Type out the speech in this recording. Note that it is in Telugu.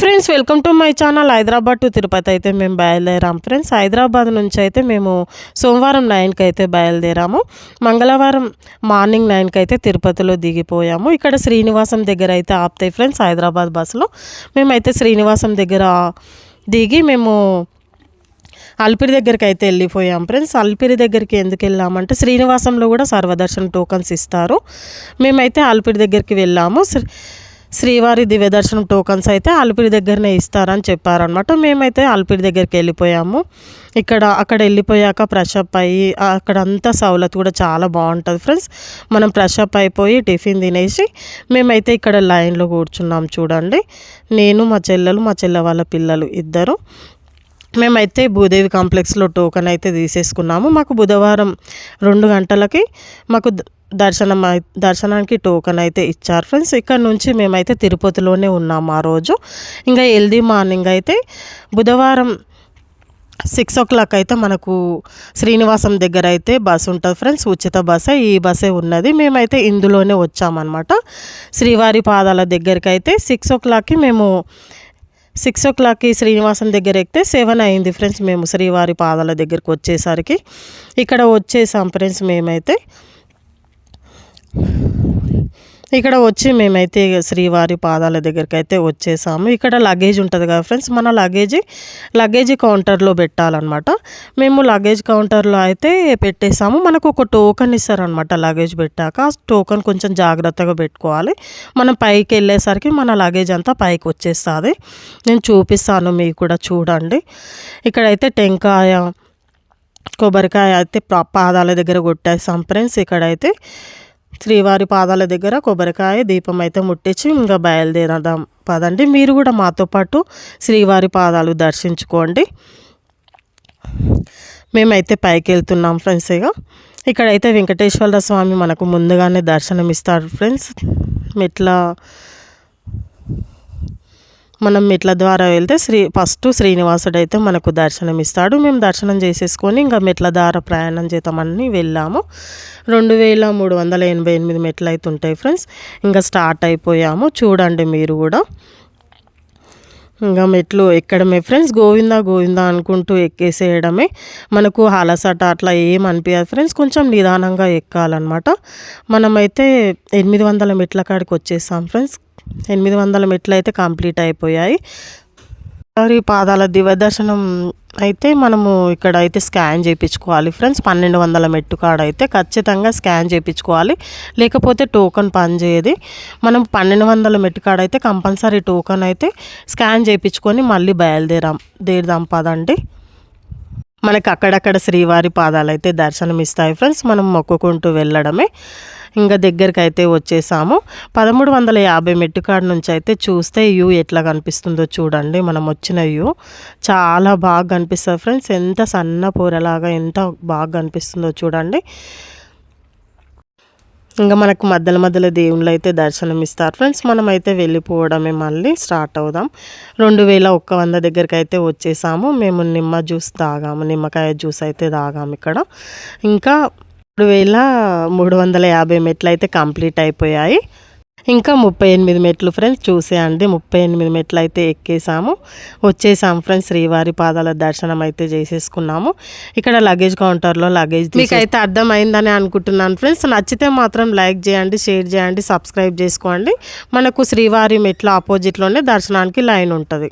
Friends, welcome to my channel. Hyderabad to Tirupati అయితే మేము బయలుదేరాం ఫ్రెండ్స్. హైదరాబాద్ నుంచి అయితే మేము సోమవారం 9కి అయితే బయలుదేరాము. మంగళవారం మార్నింగ్ 9కి అయితే తిరుపతిలో దిగిపోయాము. ఇక్కడ శ్రీనివాసం దగ్గర అయితే ఆపుతాయి ఫ్రెండ్స్ హైదరాబాద్ బస్సులో. మేమైతే శ్రీనివాసం దగ్గర దిగి మేము అలిపిరి దగ్గరికి అయితే వెళ్ళిపోయాం ఫ్రెండ్స్. అలిపిరి దగ్గరికి ఎందుకు వెళ్ళామంటే శ్రీనివాసంలో కూడా సర్వదర్శన్ టోకన్స్ ఇస్తారు. మేమైతే అలిపిరి దగ్గరికి వెళ్ళాము. శ్రీవారి దివ్యదర్శనం టోకన్స్ అయితే అలిపిరి దగ్గరనే ఇస్తారని చెప్పారనమాట. మేమైతే అలిపిరి దగ్గరికి వెళ్ళిపోయాము. అక్కడ వెళ్ళిపోయాక ఫ్రెషప్ అయ్యి అక్కడంతా సౌలత్ కూడా చాలా బాగుంటుంది ఫ్రెండ్స్. మనం ఫ్రెషప్ అయిపోయి టిఫిన్ తినేసి మేమైతే ఇక్కడ లైన్లో కూర్చున్నాం చూడండి. నేను మా చెల్లె వాళ్ళ పిల్లలు ఇద్దరు. మేమైతే భూదేవి కాంప్లెక్స్లో టోకెన్ అయితే తీసేసుకున్నాము. మాకు బుధవారం 2 గంటలకి మాకు దర్శనానికి టోకెన్ అయితే ఇచ్చారు ఫ్రెండ్స్. ఇక్కడ నుంచి మేమైతే తిరుపతిలోనే ఉన్నాము ఆ రోజు. ఇంకా ఎల్దీ మార్నింగ్ అయితే బుధవారం 6 o'clock అయితే మనకు శ్రీనివాసం దగ్గర అయితే బస్సు ఉంటుంది ఫ్రెండ్స్. ఉచిత బస్సే, ఈ బస్సే ఉన్నది. మేమైతే ఇందులోనే వచ్చామన్నమాట. శ్రీవారి పాదాల దగ్గరికి అయితే 6 o'clockకి మేము 6 o'clockకి శ్రీనివాసం దగ్గర ఎక్కితే 7 అయింది ఫ్రెండ్స్. మేము శ్రీవారి పాదాల దగ్గరికి వచ్చేసరికి ఇక్కడ వచ్చేసాం ఫ్రెండ్స్. మేమైతే శ్రీవారి పాదాల దగ్గరికి అయితే వచ్చేసాము. ఇక్కడ లగేజ్ ఉంటుంది కదా ఫ్రెండ్స్, మన లగేజ్ కౌంటర్లో పెట్టాలన్నమాట. మేము లగేజ్ కౌంటర్లో అయితే పెట్టేసాము. మనకు ఒక టోకెన్ ఇస్తారనమాట. లగేజ్ పెట్టాక ఆ టోకెన్ కొంచెం జాగ్రత్తగా పెట్టుకోవాలి. మనం పైకి వెళ్ళేసరికి మన లగేజ్ అంతా పైకి వచ్చేస్తుంది. నేను చూపిస్తాను, మీకు కూడా చూడండి. ఇక్కడైతే టెంకాయ కొబ్బరికాయ అయితే పాదాల దగ్గర కొట్టేసాం ఫ్రెండ్స్. ఇక్కడైతే శ్రీవారి పాదాల దగ్గర కొబ్బరికాయ దీపం అయితే ముట్టించి ఇంకా బయలుదేరదాం పదండి. మీరు కూడా మాతో పాటు శ్రీవారి పాదాలు దర్శించుకోండి. మేమైతే పైకి వెళ్తున్నాం ఫ్రెండ్స్. ఇక్కడైతే వెంకటేశ్వర స్వామి మనకు ముందుగానే దర్శనం ఇస్తాడు ఫ్రెండ్స్. మనం మెట్ల ద్వారా వెళ్తే ఫస్ట్ శ్రీనివాసుడు అయితే మనకు దర్శనం ఇస్తాడు. మేము దర్శనం చేసేసుకొని ఇంకా మెట్ల ద్వారా ప్రయాణం చేద్దామని వెళ్ళాము. 2388 మెట్లు అయితే ఉంటాయి ఫ్రెండ్స్. ఇంకా స్టార్ట్ అయిపోయాము చూడండి మీరు కూడా. ఇంకా మెట్లు ఎక్కడమే ఫ్రెండ్స్, గోవిందా గోవిందా అనుకుంటూ ఎక్కేసేయడమే. మనకు అలసట అట్లా ఏం అనిపించదు ఫ్రెండ్స్. కొంచెం నిదానంగా ఎక్కాలన్నమాట. మనమైతే 800 మెట్ల కాడికి వచ్చేసాం ఫ్రెండ్స్. 800 మెట్లు అయితే కంప్లీట్ అయిపోయాయి. మరి పాదాల దివ్యదర్శనం అయితే మనము ఇక్కడ అయితే స్కాన్ చేయించుకోవాలి ఫ్రెండ్స్. 1200 మెట్టు కాడ అయితే ఖచ్చితంగా స్కాన్ చేయించుకోవాలి, లేకపోతే టోకెన్ పనిచేయదు. మనం 1200 మెట్టు కాడ అయితే కంపల్సరీ టోకెన్ అయితే స్కాన్ చేయించుకొని మళ్ళీ బయలుదేరదాం పదండి. మనకి అక్కడక్కడ శ్రీవారి పాదాలు అయితే దర్శనం ఇస్తాయి ఫ్రెండ్స్. మనం మొక్కుకుంటూ వెళ్ళడమే. ఇంకా దగ్గరికి అయితే వచ్చేసాము. 1350 మెట్టుకాడ నుంచి అయితే చూస్తే వ్యూ ఎట్లా కనిపిస్తుందో చూడండి. మనం వచ్చిన వ్యూ చాలా బాగా కనిపిస్తుంది ఫ్రెండ్స్. ఎంత సన్న పూరలాగా ఎంత బాగా కనిపిస్తుందో చూడండి. ఇంకా మనకు మధ్యలో దేవుళ్ళు అయితే దర్శనం ఇస్తారు ఫ్రెండ్స్. మనమైతే వెళ్ళిపోవడమే, మళ్ళీ స్టార్ట్ అవుదాం. 2100 దగ్గరికి అయితే వచ్చేసాము. మేము నిమ్మకాయ జ్యూస్ అయితే తాగాము ఇక్కడ. ఇంకా 3350 మెట్లు అయితే కంప్లీట్ అయిపోయాయి. ఇంకా 38 మెట్లు ఫ్రెండ్స్ చూసేయండి. 38 మెట్లు అయితే వచ్చేసాము ఫ్రెండ్స్. శ్రీవారి పాదాల దర్శనం అయితే చేసేసుకున్నాము. ఇక్కడ లగేజ్ కౌంటర్లో మీకు అయితే అర్థమైందని అనుకుంటున్నాను ఫ్రెండ్స్. నచ్చితే మాత్రం లైక్ చేయండి, షేర్ చేయండి, సబ్స్క్రైబ్ చేసుకోండి. మనకు శ్రీవారి మెట్ల ఆపోజిట్లోనే దర్శనానికి లైన్ ఉంటుంది.